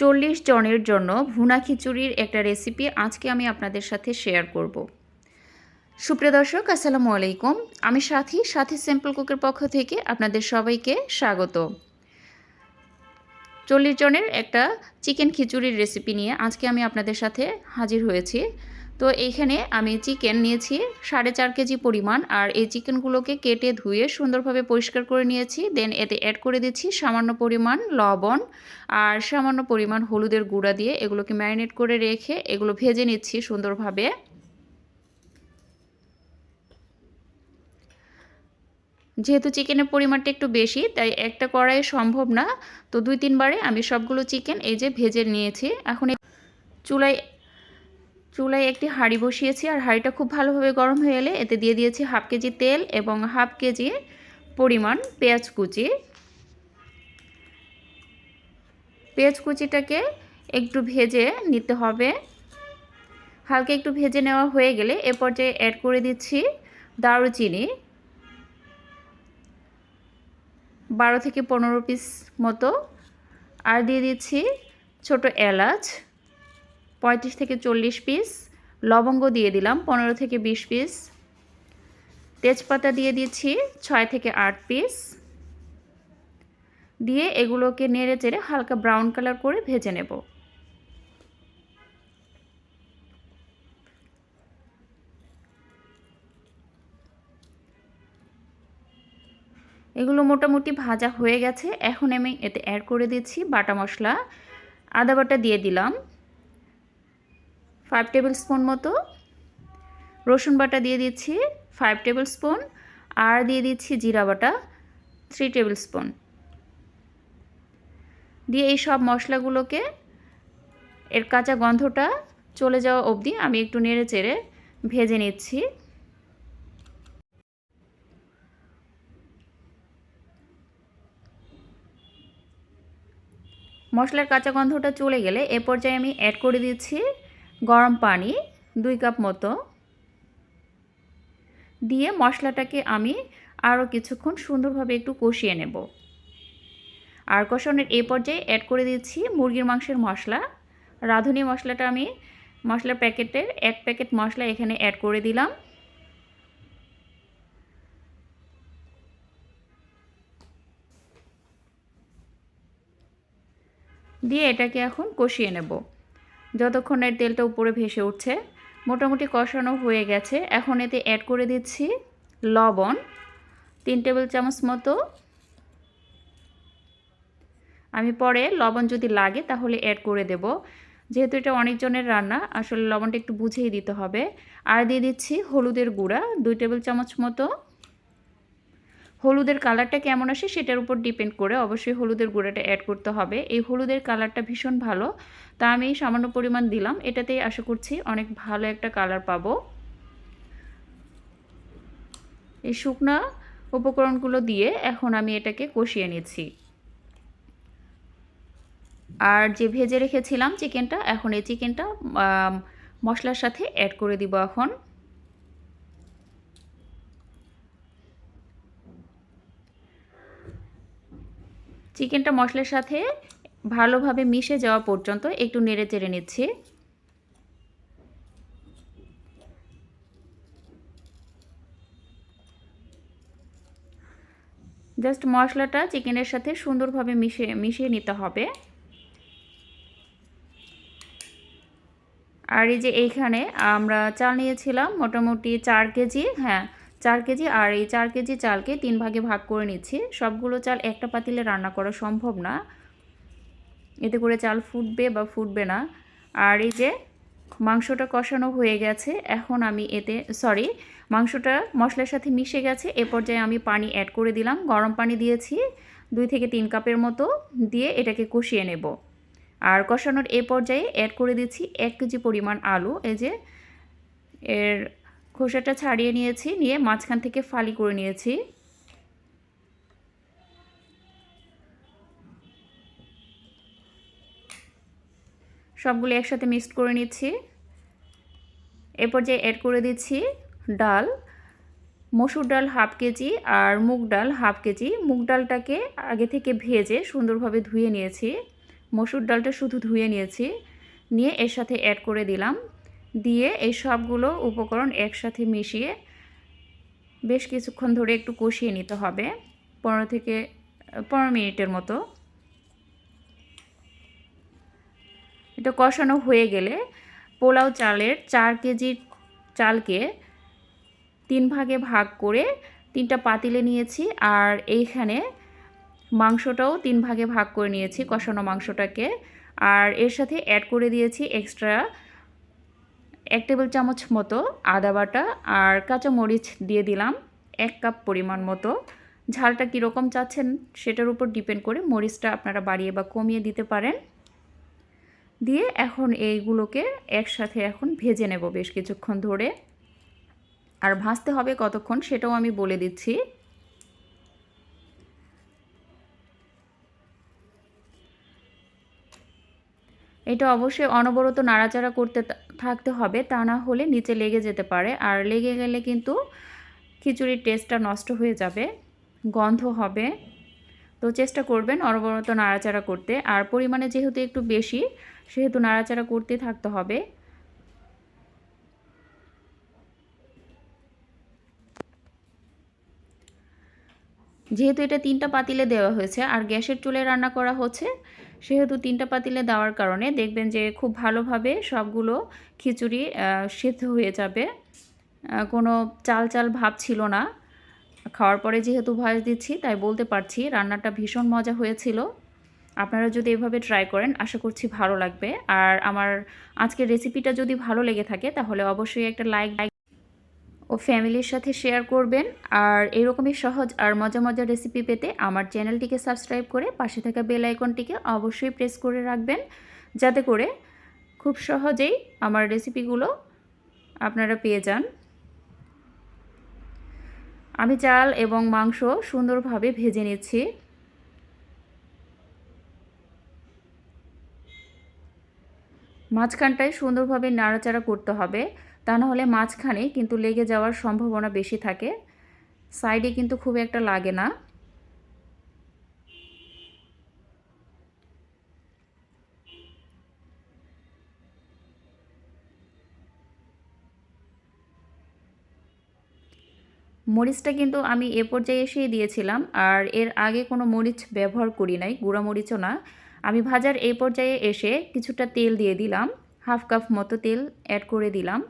40 জনের জন্য ভুনা খিচুড়ির একটা রেসিপি আজকে আমি আপনাদের সাথে শেয়ার করব। সুপ্রিয় দর্শক, আসসালামু আলাইকুম। আমি সাথী সিম্পল কুকের পক্ষ থেকে আপনাদের সবাইকে স্বাগত। 40 জনের একটা চিকেন খিচুড়ির রেসিপি নিয়ে আজকে আমি আপনাদের সাথে হাজির হয়েছি। তো এইখানে আমি চিকেন নিয়েছি 4.5 কেজি পরিমাণ, আর এই চিকেনগুলোকে কেটে ধুয়ে সুন্দরভাবে পরিষ্কার করে নিয়েছি। দেন এতে অ্যাড করে দিচ্ছি সামান্য পরিমাণ লবণ আর সামান্য পরিমাণ হলুদের গুঁড়া দিয়ে এগুলোকে ম্যারিনেট করে রেখে এগুলো ভেজে নিচ্ছি সুন্দরভাবে। যেহেতু চিকেনের পরিমাণটা একটু বেশি, তাই একটা কড়াইয়ে সম্ভব না, তো 2-3 বারে আমি সবগুলো চিকেন এই যে ভেজে নিয়েছি। এখন চুলায় চুলায় একটি হাঁড়ি বসিয়েছি, আর হাঁড়িটা খুব ভালোভাবে গরম হয়ে এলে এতে দিয়ে দিয়েছি 1/2 কেজি তেল এবং 1/2 কেজি পরিমাণ পেঁয়াজ কুচি। পেঁয়াজ কুচিটাকে একটু ভেজে নিতে হবে। হালকা একটু ভেজে নেওয়া হয়ে গেলে এ পর্যায়ে অ্যাড করে দিচ্ছি দারুচিনি 12 থেকে 15 পিস মতো, আর দিয়ে দিচ্ছি ছোট এলাচ 35 থেকে 40 পিস, লবঙ্গ দিয়ে দিলাম 15 থেকে 20 পিস, তেজপাতা দিয়ে দিচ্ছি 6 থেকে 8 পিস, দিয়ে এগুলোকে নেড়ে চেড়ে হালকা ব্রাউন কালার করে ভেজে নেব। এগুলো মোটামুটি ভাজা হয়ে গেছে। এখন আমি এতে অ্যাড করে দিচ্ছি বাটা মশলা। আদা বাটা দিয়ে দিলাম 5 টেবিল স্পুন মতো, রসুন বাটা দিয়ে দিচ্ছি 5 টেবিল স্পুন, আর দিয়ে দিচ্ছি জিরা বাটা 3 টেবিল স্পুন। দিয়ে এই সব মশলাগুলোকে এর কাঁচা গন্ধটা চলে যাওয়া অবধি আমি একটু নেড়ে চেড়ে ভেজে নিচ্ছি। মশলার কাঁচা গন্ধটা চলে গেলে এ পর্যায়ে আমি অ্যাড করে দিচ্ছি গরম পানি 2 কাপ মতো, দিয়ে মশলাটাকে আমি আরও কিছুক্ষণ সুন্দরভাবে একটু কষিয়ে নেব। আর কষানোর এই পর্যায়ে অ্যাড করে দিচ্ছি মুরগির মাংসের মশলা। রাঁধুনি মশলাটা আমি মশলার প্যাকেটের 1 প্যাকেট মশলা এখানে অ্যাড করে দিলাম। দিয়ে এটাকে এখন কষিয়ে নেব যতক্ষণ এর তেলটা উপরে ভেসে উঠছে। মোটামুটি কষানো হয়ে গেছে। এখন এতে অ্যাড করে দিচ্ছি লবণ 3 টেবিল চামচ মতো। আমি পরে লবণ যদি লাগে তাহলে অ্যাড করে দেব, যেহেতু এটা অনেকজনের রান্না, আসলে লবণটা একটু বুঝেই দিতে হবে। আর দিয়ে দিচ্ছি হলুদের গুঁড়া 2 টেবিল চামচ মতো। হলুদের কালারটা কেমন আসে সেটার উপর ডিপেন্ড করে অবশ্যই হলুদের গুঁড়াটা অ্যাড করতে হবে। এই হলুদের কালারটা ভীষণ ভালো, তা আমি সামান্য পরিমাণ দিলাম। এটাতেই আশা করছি অনেক ভালো একটা কালার পাবো। এই শুকনা উপকরণগুলো দিয়ে এখন আমি এটাকে কষিয়ে নিচ্ছি। আর যে ভেজে রেখেছিলাম চিকেনটা, এখন এই চিকেনটা মশলার সাথে অ্যাড করে দিব। এখন চিকেনটা মশলার সাথে ভালোভাবে মিশে যাওয়া পর্যন্ত একটু নেড়ে চেড়ে নিচ্ছি। জাস্ট মশলাটা চিকেনের সাথে সুন্দরভাবে মিশিয়ে নিতে হবে। আর এই যে এইখানে আমরা চাল নিয়েছিলাম মোটামুটি 4 কেজি, 4 কেজি, আর এই 4 কেজি চালকে 3 ভাগে ভাগ করে নিচ্ছি। সবগুলো চাল একটা পাতিলে রান্না করা সম্ভব না, এতে করে চাল ফুটবে বা ফুটবে না। আর এই যে মাংসটা কষানো হয়ে গেছে, এখন আমি মাংসটা মশলার সাথে মিশে গেছে। এ পর্যায়ে আমি পানি অ্যাড করে দিলাম, গরম পানি দিয়েছি 2 থেকে 3 কাপের মতো, দিয়ে এটাকে কষিয়ে নেব। আর কষানোর এই পর্যায়ে অ্যাড করে দিচ্ছি 1 কেজি পরিমাণ আলু। এই যে এর খোসাটা ছাড়িয়ে নিয়েছি, নিয়ে মাঝখান থেকে ফালি করে নিয়েছি। সবগুলো একসাথে মিক্সড করে নিচ্ছি। এ পর্যায়ে অ্যাড করে দিচ্ছি ডাল, মসুর ডাল 1/2 কেজি আর মুগ ডাল 1/2 কেজি। মুগ ডালটাকে আগে থেকে ভেজে সুন্দরভাবে ধুয়ে নিয়েছি। মসুর ডালটা শুধু ধুয়ে নিয়েছি, নিয়ে এর সাথে অ্যাড করে দিলাম। দিয়ে এই সবগুলো উপকরণ একসাথে মিশিয়ে বেশ কিছুক্ষণ ধরে একটু কষিয়ে নিতে হবে, 15 থেকে 15 মিনিটের মতো। এটা কষানো হয়ে গেলে পোলাও চালের 4 কেজি চালকে 3 ভাগে ভাগ করে 3টা পাতিলে নিয়েছি। আর এইখানে মাংসটাও 3 ভাগে ভাগ করে নিয়েছি, কষানো মাংসটাকে। আর এর সাথে অ্যাড করে দিয়েছি এক্সট্রা 1 টেবিল চামচ মতো আদা বাটা, আর কাঁচা মরিচ দিয়ে দিলাম 1 কাপ পরিমাণ মতো। ঝালটা কীরকম চাচ্ছেন সেটার উপর ডিপেন্ড করে মরিচটা আপনারা বাড়িয়ে বা কমিয়ে দিতে পারেন। দিয়ে এখন এইগুলোকে একসাথে এখন ভেজে নেব বেশ কিছুক্ষণ ধরে। আর ভাজতে হবে কতক্ষণ সেটাও আমি বলে দিচ্ছি। এটা অবশ্যই অনবরত নাড়াচাড়া করতে থাকতে হবে, তা না হলে নিচে লেগে যেতে পারে। আর লেগে গেলে কিন্তু খিচুড়ির টেস্টটা নষ্ট হয়ে যাবে, গন্ধ হবে। তো চেষ্টা করবেন অনবরত নাড়াচাড়া করতে। আর পরিমাণে যেহেতু একটু বেশি, সেহেতু নাড়াচাড়া করতে থাকতে হবে। যেহেতু এটা 3টা পাতিলে দেওয়া হয়েছে আর গ্যাসের চুলায় রান্না করা হচ্ছে, সেহেতু 3টা পাতিলে দেওয়ার কারণে দেখবেন যে খুব ভালোভাবে সবগুলো খিচুড়ি সিদ্ধ হয়ে যাবে। কোনো চাল চাল ভাব ছিল না। খাওয়ার পরে যেহেতু ভয়েস দিচ্ছি তাই বলতে পারছি রান্নাটা ভীষণ মজা হয়েছিল। আপনারা যদি এভাবে ট্রাই করেন আশা করছি ভালো লাগবে। আর আমার আজকের রেসিপিটা যদি ভালো লেগে থাকে তাহলে অবশ্যই একটা লাইক ও ফ্যামিলির সাথে শেয়ার করবেন। আর এরকমই সহজ আর মজা মজার রেসিপি পেতে আমার চ্যানেলটিকে সাবস্ক্রাইব করে পাশে থাকা বেল আইকনটিকে অবশ্যই প্রেস করে রাখবেন, যাতে করে খুব সহজেই আমার রেসিপিগুলো আপনারা পেয়ে যান। আমি চাল এবং মাংস সুন্দরভাবে ভেজে নিচ্ছি। মাঝখানটায় সুন্দরভাবে নাড়াচাড়া করতে হবে, তা না হলে মাঝখানে কিন্তু লেগে যাওয়ার সম্ভাবনা বেশি থাকে, সাইডে কিন্তু খুব একটা লাগে না। মরিচটা কিন্তু আমি এ পর্যায়ে এসেই দিয়েছিলাম, আর এর আগে কোনো মরিচ ব্যবহার করি নাই, গুঁড়া মরিচও না। আমি ভাজার এই পর্যায়ে এসে কিছুটা তেল দিয়ে দিলাম, 1/2 কাপ মতো তেল অ্যাড করে দিলাম।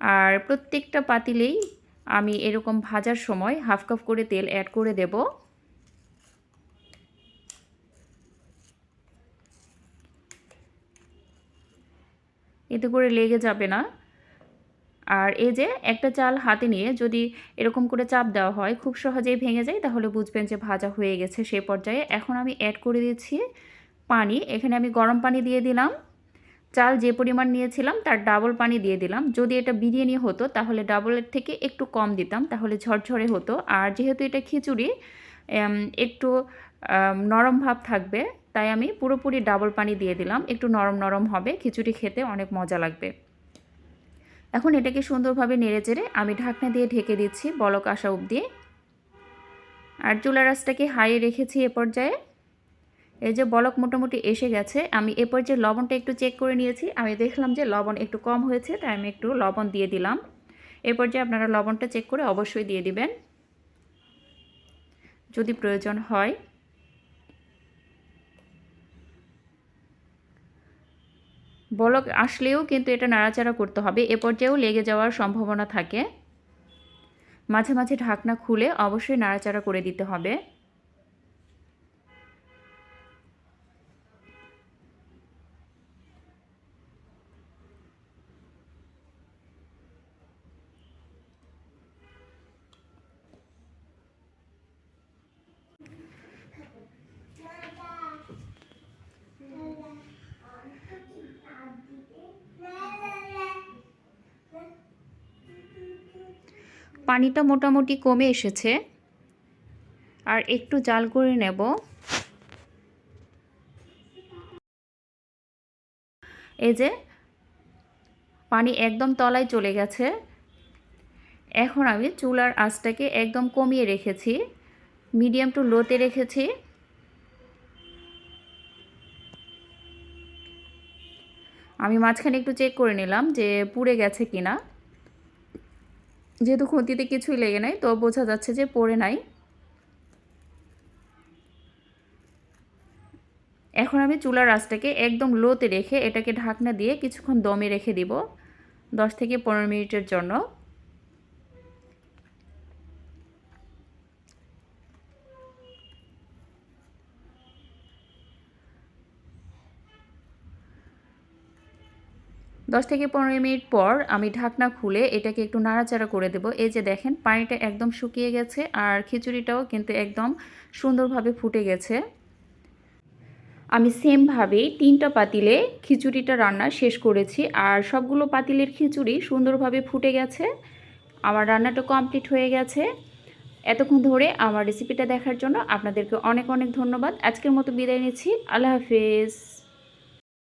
আর প্রত্যেকটা পাতিলেই আমি এরকম ভাজার সময় 1/2 কাপ করে তেল অ্যাড করে দেব। এতে করে লেগে যাবে না। আর এই যে একটা চাল হাতে নিয়ে যদি এরকম করে চাপ দেওয়া হয় খুব সহজেই ভেঙে যায়, তাহলে বুঝবেন যে ভাজা হয়ে গেছে। সেই পর্যায়ে এখন আমি অ্যাড করে দিচ্ছি পানি। এখানে আমি গরম পানি দিয়ে দিলাম, চাল যে পরিমাণ নিয়েছিলাম তার ডাবল পানি দিয়ে দিলাম। যদি এটা বিরিয়ানি হতো তাহলে ডাবলের থেকে একটু কম দিতাম, তাহলে ঝরঝরে হতো। আর যেহেতু এটা খিচুড়ি একটু নরম ভাব থাকবে, তাই আমি পুরোপুরি ডাবল পানি দিয়ে দিলাম। একটু নরম নরম হবে, খিচুড়ি খেতে অনেক মজা লাগবে। এখন এটাকে সুন্দরভাবে নেড়েচেড়ে আমি ঢাকনা দিয়ে ঢেকে দিচ্ছি বলক আসা অবধি। আর চুলার আঁচটাকে হাইয়ে রেখেছি এ পর্যায়ে। এই যে বলক মোটামুটি এসে গেছে, আমি এ পর্যায়ে লবণটা একটু চেক করে নিয়েছি। আমি দেখলাম যে লবণ একটু কম হয়েছে, তাই আমি একটু লবণ দিয়ে দিলাম। এ পর্যায়ে আপনারা লবণটা চেক করে অবশ্যই দিয়ে দিবেন যদি প্রয়োজন হয়। বলক আসলেও কিন্তু এটা নাড়াচাড়া করতে হবে, এ পর্যায়েও লেগে যাওয়ার সম্ভাবনা থাকে। মাঝে মাঝে ঢাকনা খুলে অবশ্যই নাড়াচাড়া করে দিতে হবে। পানিটা মোটামুটি কমে এসেছে, আর একটু জাল করে নেব। এই যে পানি একদম তলায় চলে গেছে। এখন আমি চুলার আঁচটাকে একদম কমিয়ে রেখেছি, মিডিয়াম টু লোতে রেখেছি। আমি মাঝখানে একটু চেক করে নিলাম যে পুড়ে গেছে কিনা। যেহেতু খুন্তিতে কিছুই লেগে নাই, তো বোঝা যাচ্ছে যে পড়ে নাই। এখন আমি চুলার আঁচটাকে একদম লোতে রেখে এটাকে ঢাকনা দিয়ে কিছুক্ষণ দমে রেখে দিব, 10 থেকে 15 মিনিটের জন্য। 10 থেকে 15 মিনিট পর আমি ঢাকনা খুলে এটাকে একটু নাড়াচাড়া করে দেব। এই যে দেখেন পানিটা একদম শুকিয়ে গেছে আর খিচুড়িটাও কিন্তু একদম সুন্দরভাবে ফুটে গেছে। আমি সেমভাবেই 3টা পাতিলে খিচুড়িটা রান্না শেষ করেছি আর সবগুলো পাতিলের খিচুড়ি সুন্দরভাবে ফুটে গেছে। আমার রান্নাটা কমপ্লিট হয়ে গেছে। এতক্ষণ ধরে আমার রেসিপিটা দেখার জন্য আপনাদেরকে অনেক অনেক ধন্যবাদ। আজকের মতো বিদায় নিচ্ছি। আল্লাহ হাফেজ।